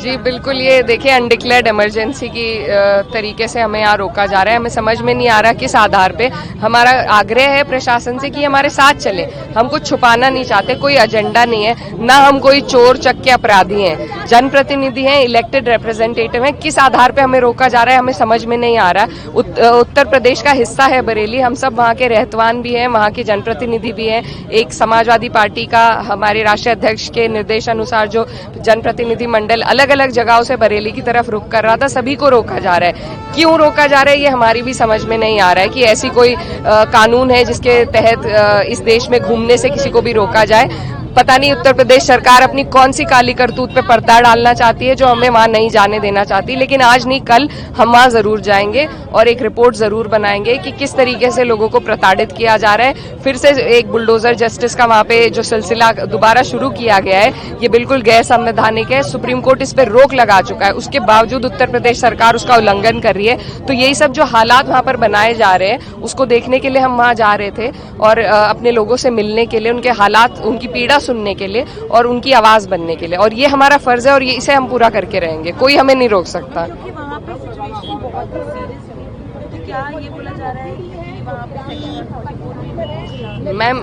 जी बिल्कुल, ये देखिए अनडिक्लेयर्ड इमरजेंसी की तरीके से हमें यहाँ रोका जा रहा है। हमें समझ में नहीं आ रहा किस आधार पे। हमारा आग्रह है प्रशासन से कि हमारे साथ चले। हम कुछ छुपाना नहीं चाहते, कोई एजेंडा नहीं है, ना हम कोई चोर चक्के अपराधी हैं। जनप्रतिनिधि हैं, इलेक्टेड रिप्रेजेंटेटिव हैं। किस आधार पे हमें रोका जा रहा है हमें समझ में नहीं आ रहा। उत्तर प्रदेश का हिस्सा है बरेली, हम सब वहाँ के रहतवान भी हैं, वहाँ के जनप्रतिनिधि भी हैं। एक समाजवादी पार्टी का हमारे राष्ट्रीय अध्यक्ष के निर्देशानुसार जो जनप्रतिनिधि मंडल अलग अलग जगहों से बरेली की तरफ रुख कर रहा था, सभी को रोका जा रहा है। क्यों रोका जा रहा है ये हमारी भी समझ में नहीं आ रहा है कि ऐसी कोई कानून है जिसके तहत इस देश में घूमने से किसी को भी रोका जाए। पता नहीं उत्तर प्रदेश सरकार अपनी कौन सी काली करतूत पे पर्दा डालना चाहती है जो हमें वहां नहीं जाने देना चाहती। लेकिन आज नहीं कल हम वहां जरूर जाएंगे और एक रिपोर्ट जरूर बनाएंगे कि किस तरीके से लोगों को प्रताड़ित किया जा रहा है। फिर से एक बुलडोजर जस्टिस का वहां पे जो सिलसिला दोबारा शुरू किया गया है, ये बिल्कुल गैर संवैधानिक है। सुप्रीम कोर्ट इस पर रोक लगा चुका है, उसके बावजूद उत्तर प्रदेश सरकार उसका उल्लंघन कर रही है। तो यही सब जो हालात वहां पर बनाए जा रहे हैं उसको देखने के लिए हम वहां जा रहे थे और अपने लोगों से मिलने के लिए, उनके हालात, उनकी पीड़ा सुनने के लिए और उनकी आवाज बनने के लिए। और ये हमारा फर्ज है और ये इसे हम पूरा करके रहेंगे, कोई हमें नहीं रोक सकता। मैम,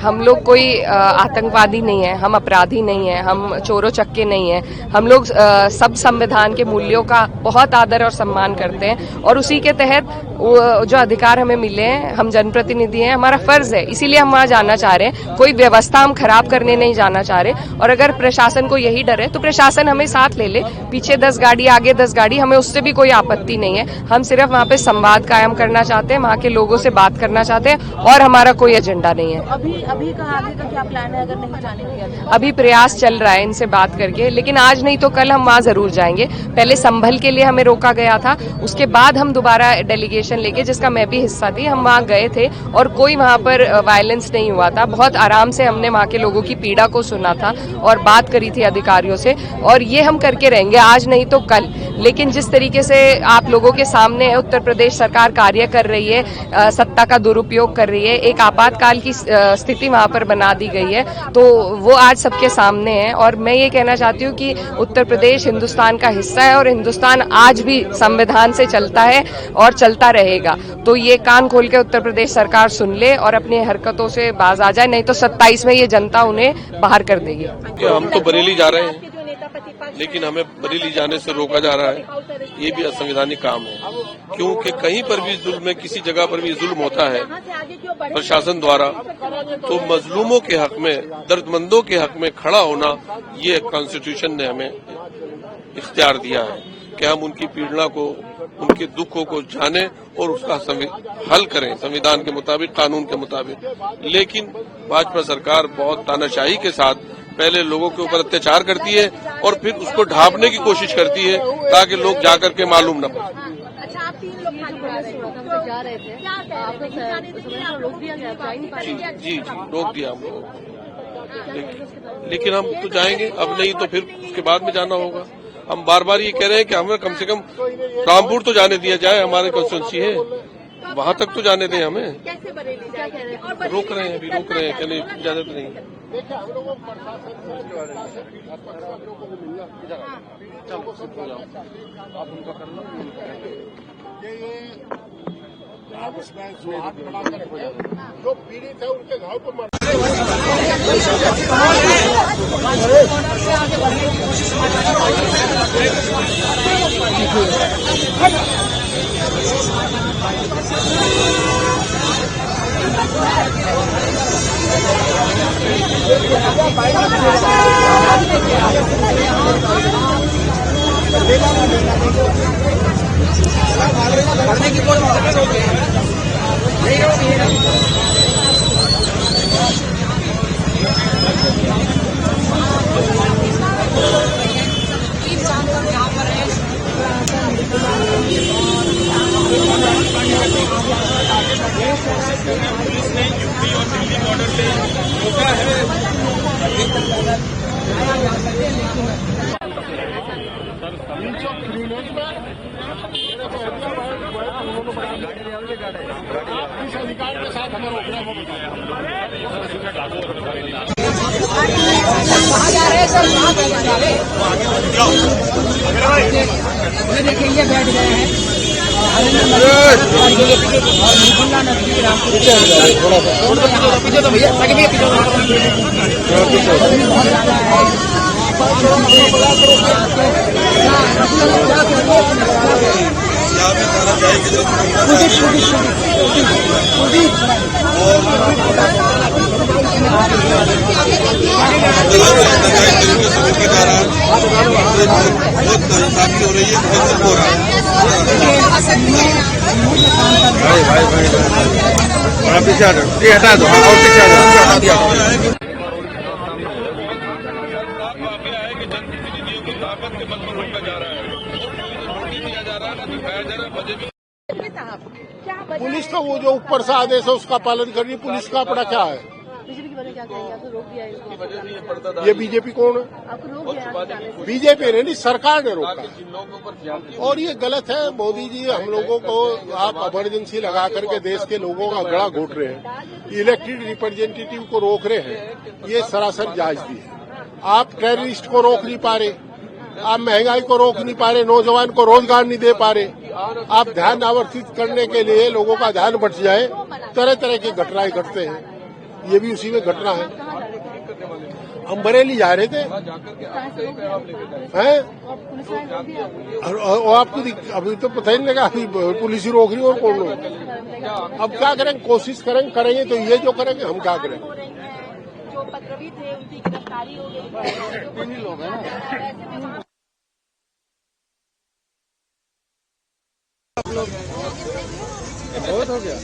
हम लोग कोई आतंकवादी नहीं है, हम अपराधी नहीं है, हम चोरों चक्के नहीं है। हम लोग सब संविधान के मूल्यों का बहुत आदर और सम्मान करते हैं और उसी के तहत जो अधिकार हमें मिले हैं, हम जनप्रतिनिधि हैं, हमारा फर्ज है, इसीलिए हम वहां जाना चाह रहे हैं। कोई व्यवस्था हम खराब करने नहीं जाना चाह रहे। और अगर प्रशासन को यही डर है तो प्रशासन हमें साथ ले ले, पीछे 10 गाड़ी आगे 10 गाड़ी, हमें उससे भी कोई आपत्ति नहीं है। हम सिर्फ वहां पे संवाद कायम करना चाहते हैं, वहां के लोगों से बात करना चाहते हैं और हमारा कोई एजेंडा नहीं है। अभी का आगे का क्या प्लान है अगर नहीं जाने दिया? अभी प्रयास चल रहा है इनसे बात करके, लेकिन आज नहीं तो कल हम वहां जरूर जाएंगे। पहले संभल के लिए हमें रोका गया था, उसके बाद हम दोबारा डेलीगेशन लेके, जिसका मैं भी हिस्सा थी, हम वहां गए थे और कोई वहां पर वायलेंस नहीं हुआ था। बहुत आराम से हमने वहां के लोगों की पीड़ा को सुना था और बात करी थी अधिकारियों से, और ये हम करके रहेंगे, आज नहीं तो कल। लेकिन जिस तरीके से आप लोगों के सामने उत्तर प्रदेश सरकार कार्य कर रही है, सत्ता का दुरुपयोग कर रही है, एक आपातकाल की स्थिति वहां पर बना दी गई है, तो वो आज सबके सामने है। और मैं ये कहना चाहती हूँ कि उत्तर प्रदेश हिंदुस्तान का हिस्सा है और हिंदुस्तान आज भी संविधान से चलता है और चलता रहेगा। तो ये कान खोल के उत्तर प्रदेश सरकार सुन ले और अपनी हरकतों से बाज आ जाए, नहीं तो 27 में ये जनता उन्हें बाहर कर देगी। हम तो बरेली जा रहे हैं, लेकिन हमें बरेली जाने से रोका जा रहा है। ये भी असंवैधानिक काम है, क्योंकि कहीं पर भी जुल्म में, किसी जगह पर भी जुल्म होता है प्रशासन द्वारा, तो मजलूमों के हक में, दर्दमंदों के हक में खड़ा होना, ये कॉन्स्टिट्यूशन ने हमें इख्तियार दिया है कि हम उनकी पीड़ना को, उनके दुखों को जाने और उसका हल करें संविधान के मुताबिक, कानून के मुताबिक। लेकिन भाजपा सरकार बहुत तानाशाही के साथ पहले लोगों के ऊपर अत्याचार करती है और फिर उसको ढांपने की कोशिश करती है ताकि लोग जाकर के मालूम न पड़े। अच्छा, आप 3 लोग जा रहे थे, रोक दिया गया? जी, रोक दिया हम लोगों को, लेकिन हम तो जाएंगे, अब नहीं तो फिर उसके बाद में जाना होगा। हम बार बार ये कह रहे हैं कि हमें कम से कम रामपुर तो जाने दिया जाए, हमारे कॉन्स्टिट्यूंसी है, वहां तक तो जाने दें हमें। रोक रहे हैं, अभी रोक रहे हैं, कहने इजाजत नहीं। जो पीड़ित है उनके घाव पर पुलिस ने यूपी और दिल्ली बॉर्डर पे रोका है। किस अधिकार के साथ हमें रोकना देखिए ये बैठ गए हैं पीछे तो भैया हो रही है, हो रहा है। पीछे हटा दो और पीछे हटा दिया। कि जनप्रतिनिधियों की ताकत के बल पर रोका जा रहा है, नोटिस दिया जा रहा है, दिखाया जा रहा है, वजह भी पुलिस का वो जो ऊपर से आदेश है उसका पालन करनी। पुलिस का अपना क्या है? बीजेपी की वजह क्या कहेंगे? आपको रोक दिया इसको, ये बीजेपी कौन है? आपको रोक दिया बीजेपी ने नहीं, सरकार ने रोका। और ये गलत है। मोदी जी हम लोगों को आप इमरजेंसी लगा करके देश के लोगों का गला घोट रहे हैं, इलेक्टेड रिप्रेजेंटेटिव को रोक रहे हैं, ये सरासर जायजगी है। आप टेररिस्ट को रोक नहीं पा रहे, आप महंगाई को रोक नहीं पा रहे, नौजवान को रोजगार नहीं दे पा रहे। आप ध्यान आवर्तित करने के लिए लोगों का ध्यान बट जाए, तरह तरह की घटनाएं घटते हैं। ये भी उसी में घटना है। हम बरेली जा रहे थे हैं, और आपको अभी तो पता ही नहीं लगा, अभी पुलिस ही रोक रही और कौन रोक। अब क्या करेंगे? कोशिश करेंगे तो ये जो करेंगे हम क्या करें? जो पत्रवी थे उनकी गिरफ्तारी हो गई। लोग हैं बहुत हो गया।